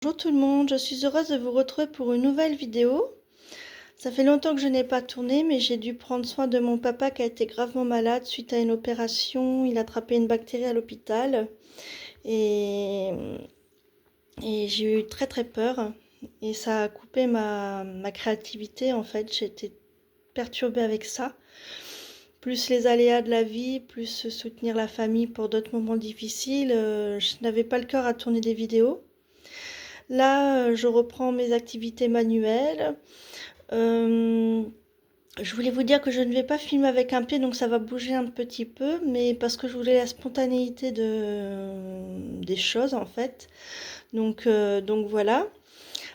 Bonjour tout le monde, je suis heureuse de vous retrouver pour une nouvelle vidéo. Ça fait longtemps que je n'ai pas tourné, mais j'ai dû prendre soin de mon papa qui a été gravement malade suite à une opération. Il a attrapé une bactérie à l'hôpital et, et j'ai eu très très peur et ça a coupé ma créativité en fait. J'ai été perturbée avec ça. Plus les aléas de la vie, plus soutenir la famille pour d'autres moments difficiles. Je n'avais pas le cœur à tourner des vidéos. Là, je reprends mes activités manuelles. Euh, je voulais vous dire que je ne vais pas filmer avec un pied, donc ça va bouger un petit peu, mais parce que je voulais la spontanéité des choses en fait. Donc voilà.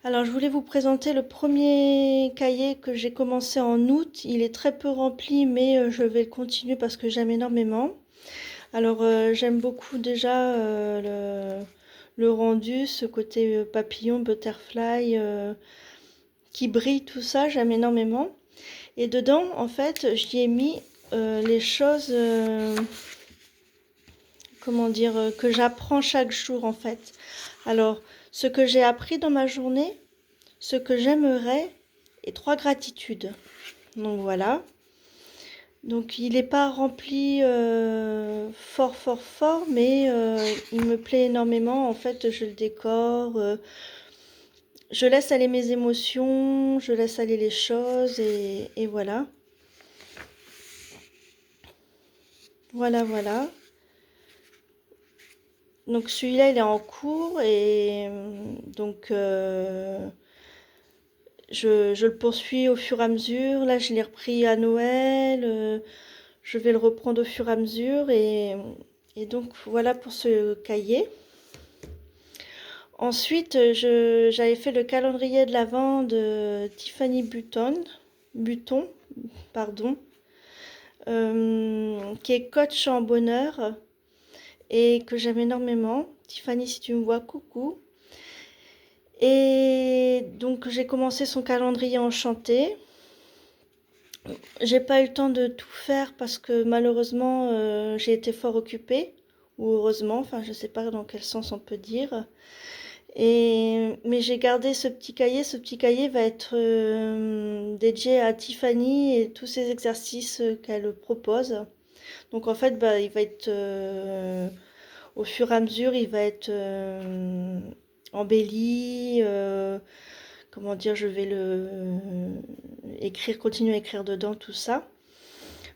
Alors je voulais vous présenter le premier cahier que j'ai commencé en août. Il est très peu rempli, mais je vais le continuer parce que j'aime énormément. Alors j'aime beaucoup déjà le rendu, ce côté papillon, butterfly qui brille, tout ça, j'aime énormément. Et dedans, en fait, j'y ai mis les choses, comment dire, que j'apprends chaque jour, en fait. Alors, ce que j'ai appris dans ma journée, ce que j'aimerais, et 3 gratitudes. Donc voilà. Donc il n'est pas rempli fort, mais il me plaît énormément. En fait, je le décore, je laisse aller mes émotions, je laisse aller les choses et voilà. Voilà. Donc celui-là, il est en cours et donc je le poursuis au fur et à mesure. Là, je l'ai repris à Noël. Je vais le reprendre au fur et à mesure et donc voilà pour ce cahier. Ensuite, j'avais fait le calendrier de l'Avent de Tiffany Button, pardon, qui est coach en bonheur et que j'aime énormément. Tiffany, si tu me vois, coucou. Et donc j'ai commencé son calendrier enchanté. J'ai pas eu le temps de tout faire parce que malheureusement j'ai été fort occupée, ou heureusement, enfin je sais pas dans quel sens on peut dire. Mais j'ai gardé ce petit cahier. Ce petit cahier va être dédié à Tiffany et tous ces exercices qu'elle propose. Donc en fait, bah, il va être au fur et à mesure, il va être embelli. Comment dire, je vais écrire, continuer à écrire dedans tout ça.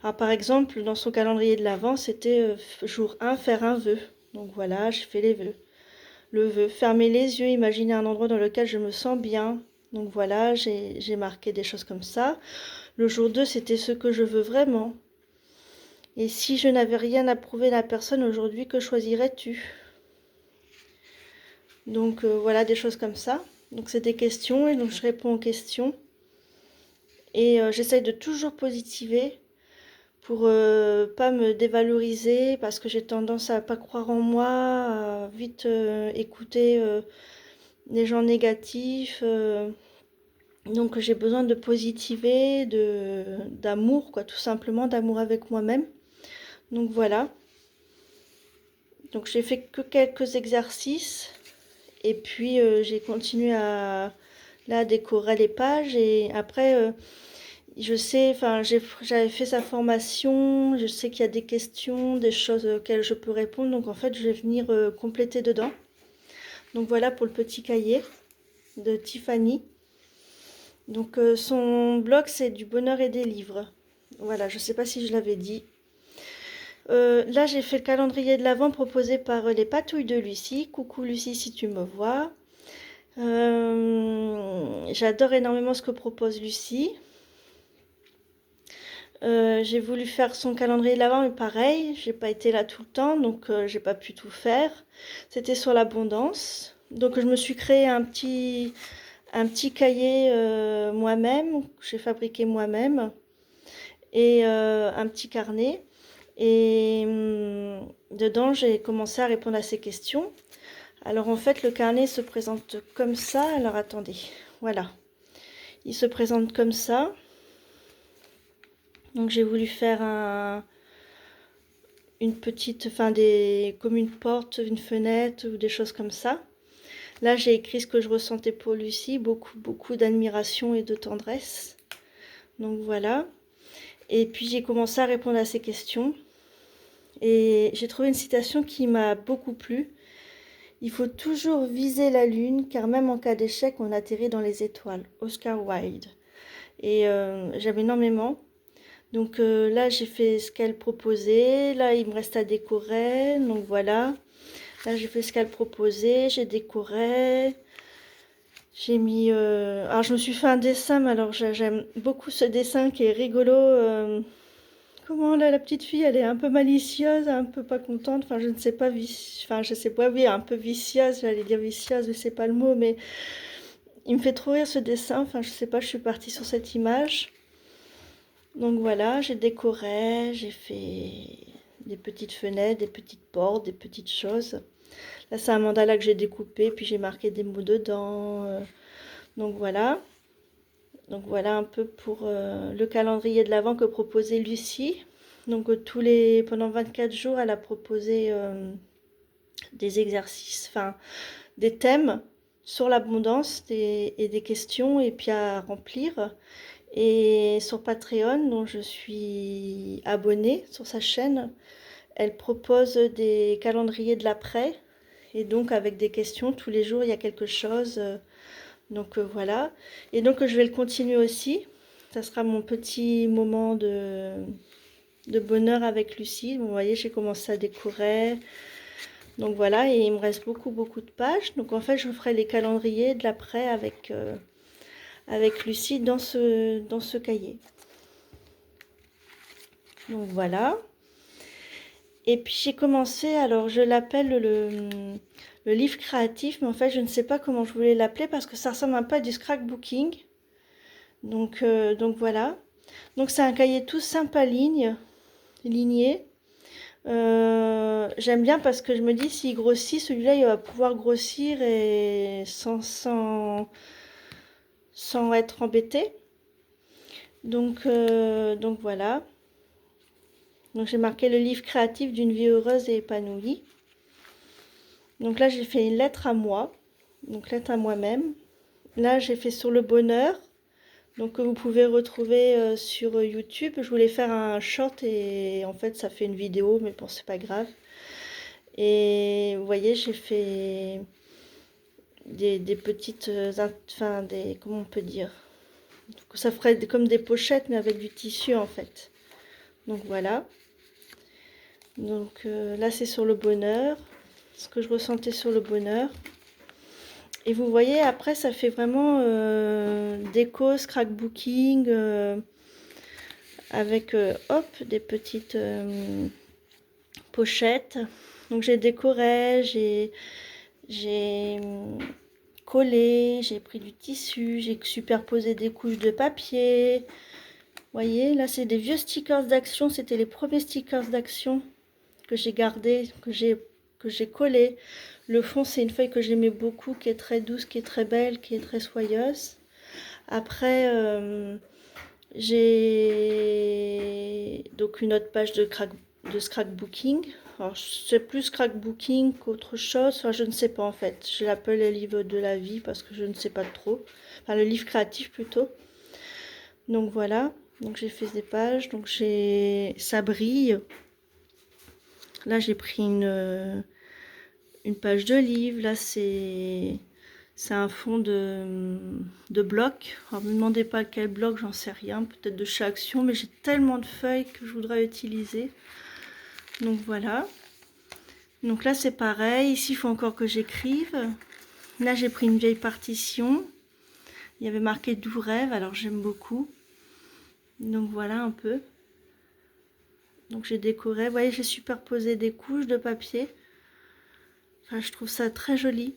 Alors par exemple, dans son calendrier de l'Avent, c'était jour 1, faire un vœu. Donc voilà, je fais les vœux. Le vœu, fermer les yeux, imaginer un endroit dans lequel je me sens bien. Donc voilà, j'ai marqué des choses comme ça. Le jour 2, c'était ce que je veux vraiment. Et si je n'avais rien à prouver à la personne aujourd'hui, que choisirais-tu? Donc voilà, des choses comme ça. Donc c'est des questions et donc je réponds aux questions. Et j'essaye de toujours positiver pour pas me dévaloriser parce que j'ai tendance à pas croire en moi, à vite écouter les gens négatifs. Donc j'ai besoin de positiver, d'amour, quoi, tout simplement, d'amour avec moi-même. Donc voilà. Donc j'ai fait que quelques exercices et puis j'ai continué à là décorer les pages et après je sais, enfin j'avais fait sa formation, je sais qu'il y a des questions, des choses auxquelles je peux répondre. Donc en fait je vais venir compléter dedans. Donc voilà pour le petit cahier de Tiffany. Donc son blog c'est du bonheur et des livres. Voilà, je sais pas si je l'avais dit. Là j'ai fait le calendrier de l'Avent proposé par les patouilles de Lucie. Coucou Lucie si tu me vois. J'adore énormément ce que propose Lucie. J'ai voulu faire son calendrier de l'Avent mais pareil, j'ai pas été là tout le temps donc j'ai pas pu tout faire. C'était sur l'abondance. Donc je me suis créé un petit cahier moi-même, que j'ai fabriqué moi-même, et un petit carnet. Et dedans, j'ai commencé à répondre à ces questions. Alors en fait, le carnet se présente comme ça. Alors attendez, voilà. Il se présente comme ça. Donc j'ai voulu faire une petite, enfin comme une porte, une fenêtre ou des choses comme ça. Là, j'ai écrit ce que je ressentais pour Lucie, beaucoup d'admiration et de tendresse. Donc voilà. Et puis j'ai commencé à répondre à ses questions. Et j'ai trouvé une citation qui m'a beaucoup plu. Il faut toujours viser la lune, car même en cas d'échec, on atterrit dans les étoiles. Oscar Wilde. Et j'aime énormément. Donc là, j'ai fait ce qu'elle proposait. Là, il me reste à décorer. Donc voilà. Là, j'ai fait ce qu'elle proposait. J'ai décoré. J'ai mis... Alors, je me suis fait un dessin, mais alors j'aime beaucoup ce dessin qui est rigolo. Comment là, la petite fille, elle est un peu malicieuse, un peu pas contente. Enfin, je ne sais pas, enfin, je sais pas, oui, un peu vicieuse. J'allais dire vicieuse, mais c'est pas le mot, mais il me fait trop rire ce dessin. Enfin, je sais pas, je suis partie sur cette image. Donc voilà, j'ai décoré, j'ai fait des petites fenêtres, des petites portes, des petites choses. Là, c'est un mandala que j'ai découpé, puis j'ai marqué des mots dedans. Donc voilà. Donc voilà un peu pour le calendrier de l'Avent que proposait Lucie. Donc pendant 24 jours, elle a proposé des exercices, enfin des thèmes sur l'abondance et des questions et puis à remplir. Et sur Patreon, dont je suis abonnée sur sa chaîne, elle propose des calendriers de l'après. Et donc avec des questions, tous les jours il y a quelque chose. Donc voilà. Et donc je vais le continuer aussi. Ça sera mon petit moment de bonheur avec Lucie. Vous voyez, j'ai commencé à décorer. Donc voilà, et il me reste beaucoup de pages. Donc en fait, je ferai les calendriers de l'après avec Lucie dans ce cahier. Donc voilà. Et puis j'ai commencé, alors je l'appelle le livre créatif, mais en fait je ne sais pas comment je voulais l'appeler parce que ça ressemble un peu à du scrapbooking. Donc voilà. Donc c'est un cahier tout simple à ligné. J'aime bien parce que je me dis s'il grossit, celui-là il va pouvoir grossir et sans être embêté. Donc voilà. Donc j'ai marqué le livre créatif d'une vie heureuse et épanouie. Donc là j'ai fait une lettre à moi. Donc lettre à moi-même. Là j'ai fait sur le bonheur. Donc que vous pouvez retrouver sur YouTube. Je voulais faire un short et en fait ça fait une vidéo, mais bon c'est pas grave. Et vous voyez, j'ai fait des petites, enfin comment on peut dire, ça ferait comme des pochettes mais avec du tissu en fait. Donc voilà. Donc là c'est sur le bonheur, ce que je ressentais sur le bonheur. Et vous voyez après ça fait vraiment déco, scrapbooking avec hop des petites pochettes. Donc j'ai décoré, j'ai collé, j'ai pris du tissu, j'ai superposé des couches de papier. Vous voyez, là c'est des vieux stickers d'action, c'était les premiers stickers d'action que j'ai gardés, que j'ai collé. Le fond c'est une feuille que j'aimais beaucoup, qui est très douce, qui est très belle, qui est très soyeuse. Après j'ai donc une autre page de scrapbooking. Alors c'est plus scrapbooking qu'autre chose, enfin je ne sais pas en fait. Je l'appelle le livre de la vie parce que je ne sais pas trop. Enfin le livre créatif plutôt. Donc voilà, donc j'ai fait des pages, donc ça brille. Là j'ai pris une page de livre, là c'est un fond de bloc. Alors ne me demandez pas quel bloc, j'en sais rien, peut-être de chez Action, mais j'ai tellement de feuilles que je voudrais utiliser. Donc voilà. Donc là c'est pareil, ici il faut encore que j'écrive. Là j'ai pris une vieille partition. Il y avait marqué Doux rêve, alors j'aime beaucoup. Donc voilà un peu. Donc j'ai décoré, vous voyez j'ai superposé des couches de papier. Enfin je trouve ça très joli.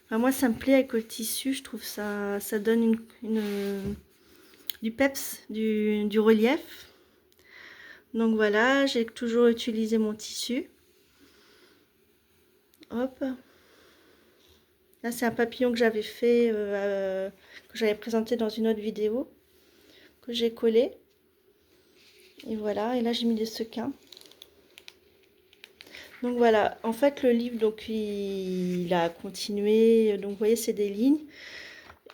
Enfin, moi ça me plaît avec le tissu, je trouve ça donne du peps, du relief. Donc voilà, j'ai toujours utilisé mon tissu. Hop. Là c'est un papillon que j'avais fait, que j'avais présenté dans une autre vidéo, que j'ai collé. Et voilà, et là j'ai mis des sequins. Donc voilà, en fait le livre donc il a continué, donc vous voyez c'est des lignes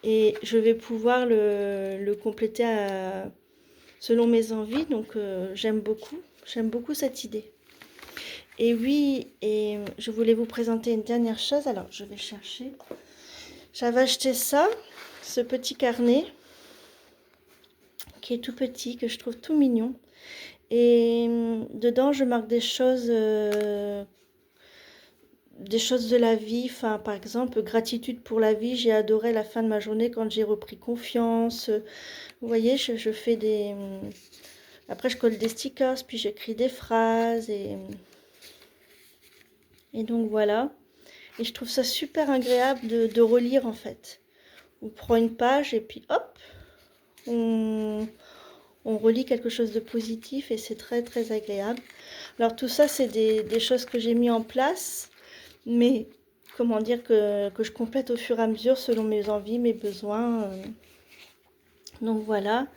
et je vais pouvoir le compléter selon mes envies, donc j'aime beaucoup cette idée. Et oui, et je voulais vous présenter une dernière chose, alors je vais le chercher. J'avais acheté ça, ce petit carnet qui est tout petit, que je trouve tout mignon. Et dedans, je marque des choses de la vie. Enfin, par exemple, gratitude pour la vie. J'ai adoré la fin de ma journée quand j'ai repris confiance. Vous voyez, je fais des... Après, je colle des stickers, puis j'écris des phrases. Et donc, voilà. Et je trouve ça super agréable de relire, en fait. On prend une page et puis, hop, on, on relit quelque chose de positif et c'est très, très agréable. Alors, tout ça, c'est des choses que j'ai mis en place. Mais comment dire que je complète au fur et à mesure selon mes envies, mes besoins. Donc voilà.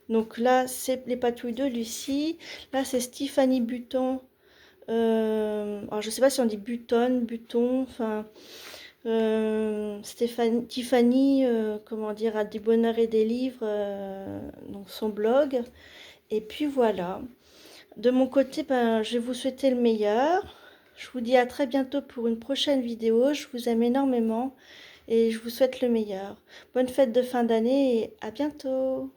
Donc là, c'est les patouilles de Lucie. Là, c'est Stéphanie Buton. Alors je sais pas si on dit Buton, Buton. Enfin, Tiffany, comment dire, a des bonheurs et des livres. Donc son blog. Et puis voilà. De mon côté, ben, je vais vous souhaiter le meilleur. Je vous dis à très bientôt pour une prochaine vidéo. Je vous aime énormément et je vous souhaite le meilleur. Bonne fête de fin d'année et à bientôt.